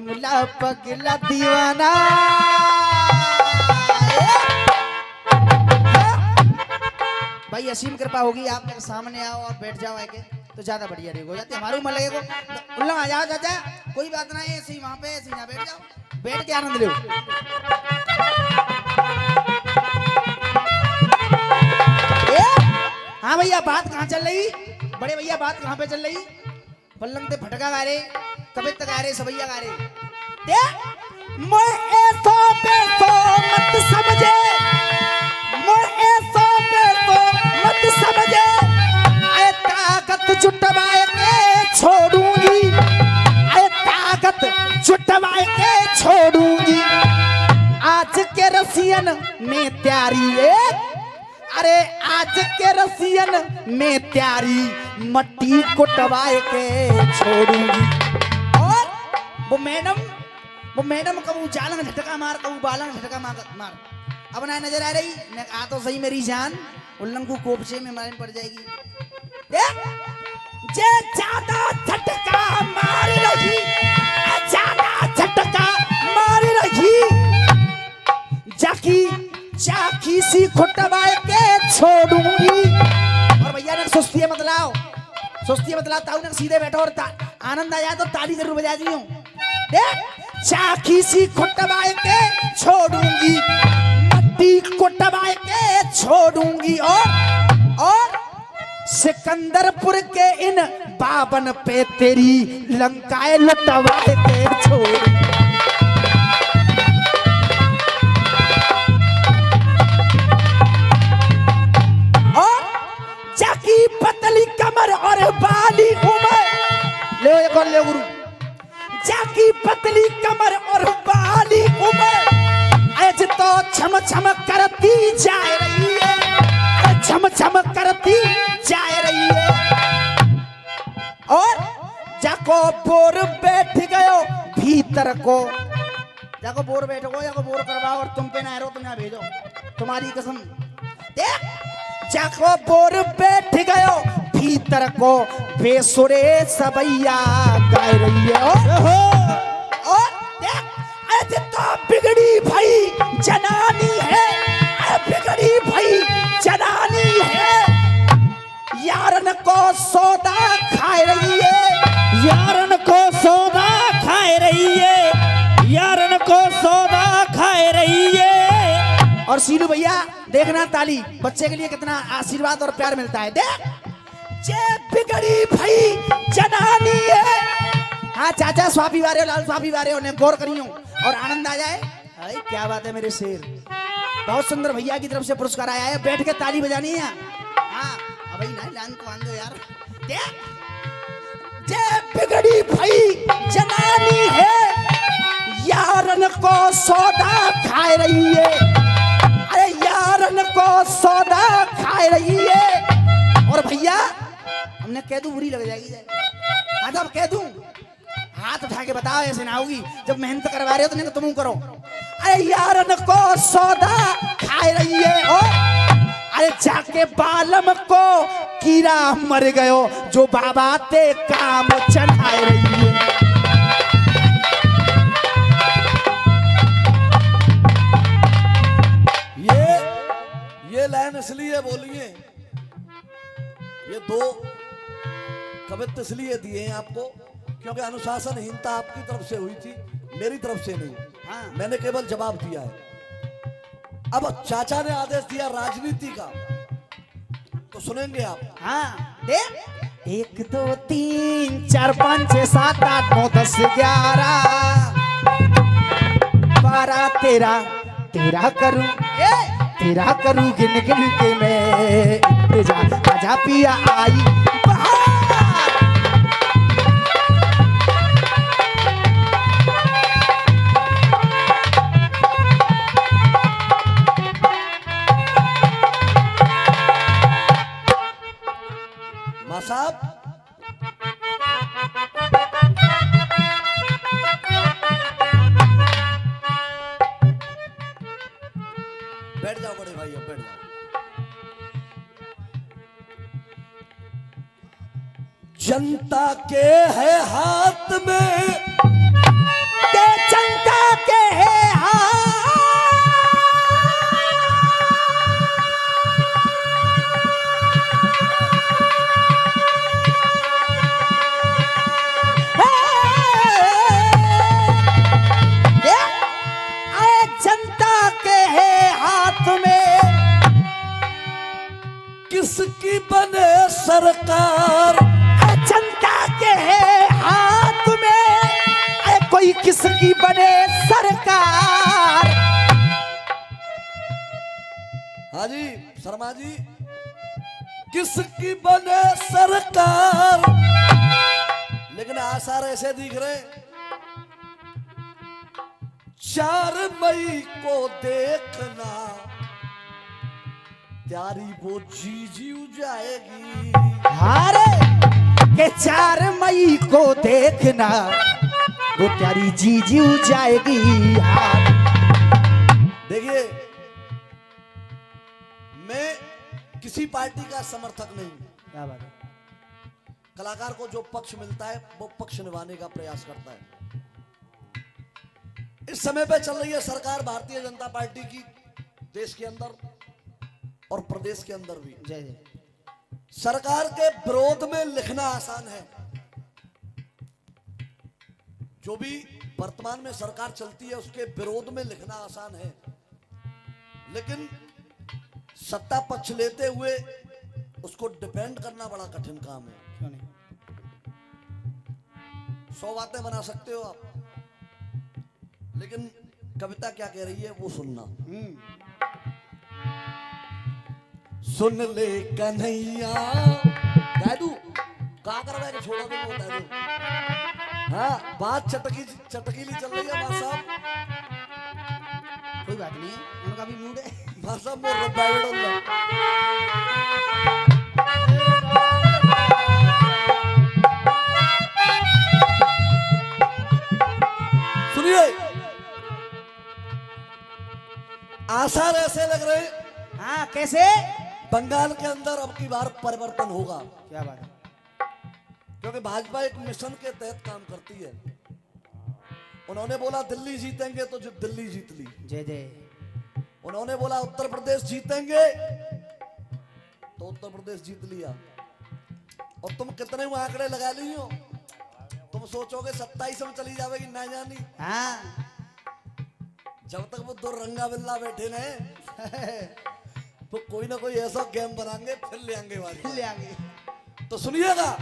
जुमला पगला दीवाना। भाई असीम कृपा होगी, आप मेरे सामने आओ और बैठ जाओ आके तो ज्यादा बढ़िया रहेगा। जाते हमारे मन लगेगा उल्लंघ आ जाओ चाचा, कोई बात नहीं, ऐसे ही वहां पे ऐसे ही बैठ जाओ, बैठ के आनंद लो। हाँ भैया बात कहाँ चल रही, बड़े भैया बात कहाँ पे चल रही? पल्लंग ते फटका गा रहे, कविता गा रहे, सबैया गा रहे। मैं ऐसो बेसो मत समझे, मैं ऐसो बेसो मत समझे, ऐ ताकत जुटवाए के छोड़ूंगी, ऐ ताकत जुटवाए के छोड़ूंगी। आज के रसियन में त्यारी है, अरे आज के रसियन में त्यारी मट्टी कुटवाए के छोड़ूंगी। और वो मैडम कबू जालंग झटका मार, कबू बालंग झटका मार। अब ना नजर आ रही, मैं आ तो सही मेरी जान, उल्लंघ को कोपचे में मारने पड़ जाएगी। जे ज्यादा झटका मार रही, ज्यादा झटका मार रही, जाकी चाकी सी खुटवाए के छोड़ूंगी। और भैया ने सुस्ती मत लाओ, सुस्ती मत लाओ, ताऊ ने सीधे बैठो और आनंद आया तो ताली जरूर बजा दी हूं। चाकी सी खुटवाए के छोड़ूंगी, मट्टी कुटवाए के छोड़ूंगी। और सिकंदरपुर के इन बावन पे तेरी लंकाएं लुटवाए के छोड़ूंगी। जाकी पतली कमर और बाली उमर, ले एक और ले गुरु। जाकी पतली कमर और बाली उमर, आज तो छम छम करती जा रही है, छम छम करती जा रही है। और जाको बोर बैठ गयो भीतर को, जाको बोर बैठो, जाको बोर करवाओ और तुम पे ना रो, तुम यहाँ भेजो, तुम्हारी कसम। देख जाको बोर बैठ गयो भीतर को, बेसुरे सबैया गा रही है। और देख आज तो बिगड़ी भाई जनानी है, बिगड़ी भाई जनानी है। यारन को सौदा खाए रही है, यारन को सौदा खाए रही है, यारन को सौदा खाए रही है। और सीलू भैया देखना ताली, बच्चे के लिए कितना आशीर्वाद और प्यार मिलता है। देख जे बिगड़ी भाई जनानी है। हाँ चाचा स्वापी वारे हो, लाल स्वापी वारे हो, ने गौर करियो और आनंद आ जाए। अरे क्या बात है मेरे शेर, बहुत सुंदर भैया की तरफ से पुरस्कार आया है, बैठ के ताली बजानी है। हाँ अब ना लान को आंदो यार। देख जे बिगड़ी भाई जनानी है, यारन को सौदा खाए रही है, यारन को सौदा खाए रही है। और भैया हमने कह दूं बुरी लग जाएगी, हाँ अब कह दूं, हाथ उठा के बताओ, ऐसे ना होगी, जब मेहनत करवा रहे हो तो नहीं तुम करो। अरे यारन को सौदा खाए रही है। अरे जाके बालम को कीड़ा मर गयो, जो बाबा ते काम चढ़ाए रही है। ये लाइन इसलिए बोलिए, ये दो कवित्व इसलिए दिए हैं आपको क्योंकि अनुशासनहीनता आपकी तरफ से हुई थी, मेरी तरफ से नहीं। हाँ। मैंने केवल जवाब दिया है। अब चाचा ने आदेश दिया राजनीति का, तो सुनेंगे आप। हाँ देख 1 2 3 4 5 6 7 8 9 10 11 12 13 करूं, तेरा करूं गिन गिन के मैं, आजा पिया आई मां साहब। बैठ जाओ बड़े भाई, अब बैठ जाओ। जनता के है हाथ में, सरकार, जनता के हाथ में कोई किसकी बने सरकार। हाँ जी शर्मा जी, किसकी बने सरकार, लेकिन आसार ऐसे दिख रहे 4 मई को देखना त्यारी वो जी जाएगी। अरे के 4 मई को देखना वो तेरी जी जाएगी। देखिए मैं किसी पार्टी का समर्थक नहीं, क्या बात है? कलाकार को जो पक्ष मिलता है वो पक्ष निभाने का प्रयास करता है। इस समय पे चल रही है सरकार भारतीय जनता पार्टी की, देश के अंदर और प्रदेश के अंदर भी। जय जय। सरकार के विरोध में लिखना आसान है, जो भी वर्तमान में सरकार चलती है उसके विरोध में लिखना आसान है, लेकिन सत्ता पक्ष लेते हुए उसको डिफेंड करना बड़ा कठिन काम है। क्यों नहीं? 100 बातें बना सकते हो आप, लेकिन कविता क्या कह रही है वो सुनना। सुन ले कन्हैया, कह दू का कर रहा है कि छोड़ो तुम बता दो। हाँ बात चटकीली चल रही है मां साहब, कोई बात नहीं है, उनका भी मूड है। मां साहब मोर रब्बा सुनिए, आसार ऐसे लग रहे। हाँ कैसे? बंगाल के अंदर अब की बार परिवर्तन होगा। क्या बात है? क्योंकि भाजपा एक मिशन के तहत काम करती है। उन्होंने बोला दिल्ली जीतेंगे तो दिल्ली जीत ली। जय जय। उन्होंने बोला उत्तर प्रदेश जीतेंगे तो उत्तर प्रदेश जीत लिया। और तुम कितने आंकड़े लगा ली हो, तुम सोचोगे 27 में चली जाएगी ना जानी। हाँ जब तक वो 2 रंगा बिल्ला बैठे रहे तो कोई ना कोई ऐसा गेम बनाएंगे फिर ले आएंगे वाली ले आएंगे। तो सुनिएगा,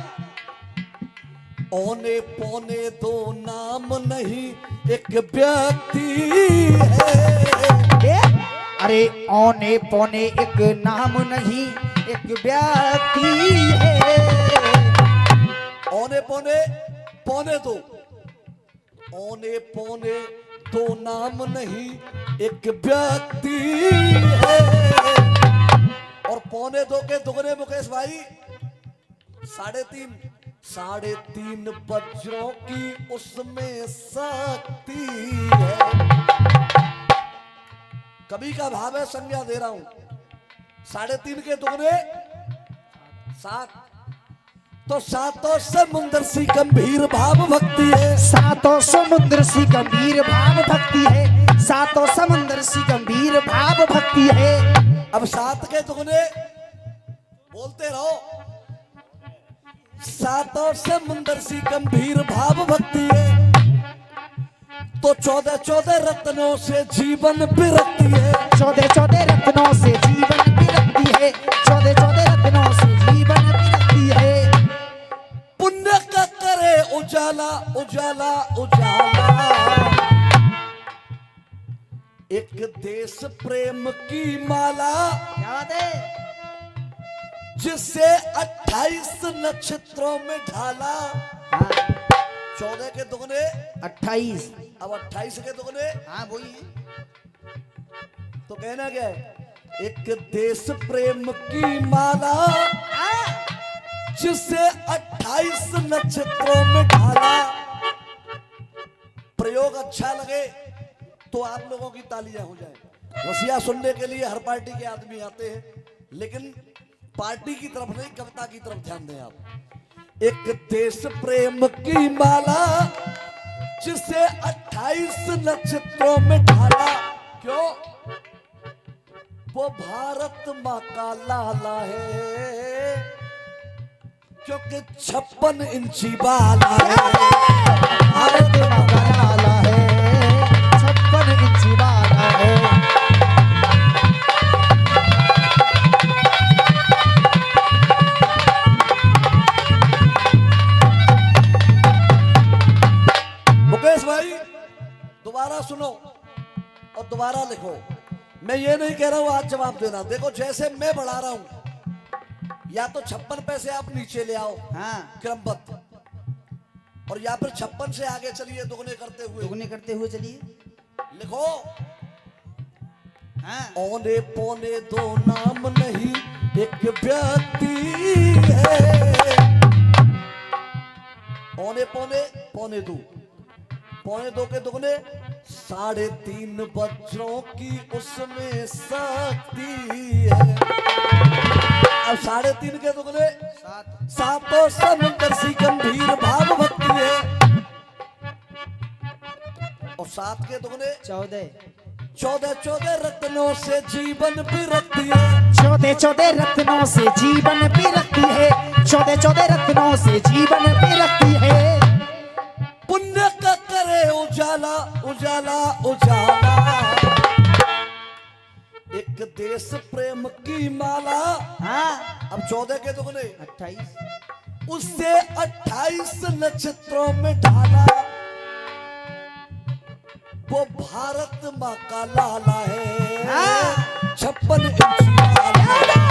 औने पौने 2 नाम नहीं एक व्यक्ति है। अरे औने पौने एक नाम नहीं एक व्यक्ति है। औने पौने पौने 2, औने पौने 2 नाम नहीं एक व्यक्ति है। और पौने 2 के दुगने मुकेश भाई 3.5 वज्रों की उसमें शक्ति है। कभी का भाव है, संज्ञा दे रहा हूं। 3.5 के दुगने 7, तो 7 समुद्र सी गंभीर भाव भक्ति है। 7 समुद्र सी गंभीर भाव भक्ति है। 7 समुद्र सी गंभीर भाव भक्ति है। अब 7 के दुगने बोलते रहो। 7 समुद्र सी गंभीर भाव भक्ति है, तो 14 रत्नों से जीवन बिरकती है। 14 रत्नों से जीवन बिरकती है। 14 रत्नों से जीवन बिरकती है। पुण्य का करे उजाला उजाला उजाला, एक देश प्रेम की माला। क्या बात है? जिसे 28 नक्षत्रों में ढाला। 14 के दुगने 28। अब 28 के दुगने। हाँ वही है। तो कहना क्या है? एक देश प्रेम की माला जिसे 28 नक्षत्रों में ढाला। प्रयोग अच्छा लगे तो आप लोगों की तालियां हो जाए। रसिया सुनने के लिए हर पार्टी के आदमी आते हैं, लेकिन पार्टी की तरफ नहीं, कविता की तरफ ध्यान दें आप। एक देश प्रेम की माला जिसे 28 नक्षत्रों में ढाला। क्यों? वो भारत माँ का लाला है, क्योंकि 56 इंची वाला है। भारत माँ का लाला है, 56 इंची वाला है। दोबारा सुनो और दोबारा लिखो। मैं ये नहीं कह रहा हूं आज जवाब देना। देखो जैसे मैं बढ़ा रहा हूं, या तो 56 पैसे आप नीचे ले आओ हाँ क्रमबद्ध, और या फिर 56 से आगे चलिए दुगने करते हुए चलिए। लिखो। हाँ औने पौने दो नाम नहीं एक व्यक्ति है। औने पौने पौने दो, पौने दो के दुगने 3.5 बच्चों की उसमें शक्ति है। अब 3.5 के दुगने 7 तो समुद्र सी गंभीर भाव भक्ति है। और 7 के दुगने 14 रत्नों से जीवन विरक्ति है। 14 रत्नों से जीवन विरक्ति है। 14 रत्नों से जीवन विरक्ति है। पुण्य का करे उजाला उजाला उजाला, एक देश प्रेम की माला। हाँ अब 14 के दुगने 28, उससे 28 नक्षत्रों में ढाला। वो भारत माँ का लाला है, 56 इंची वाला।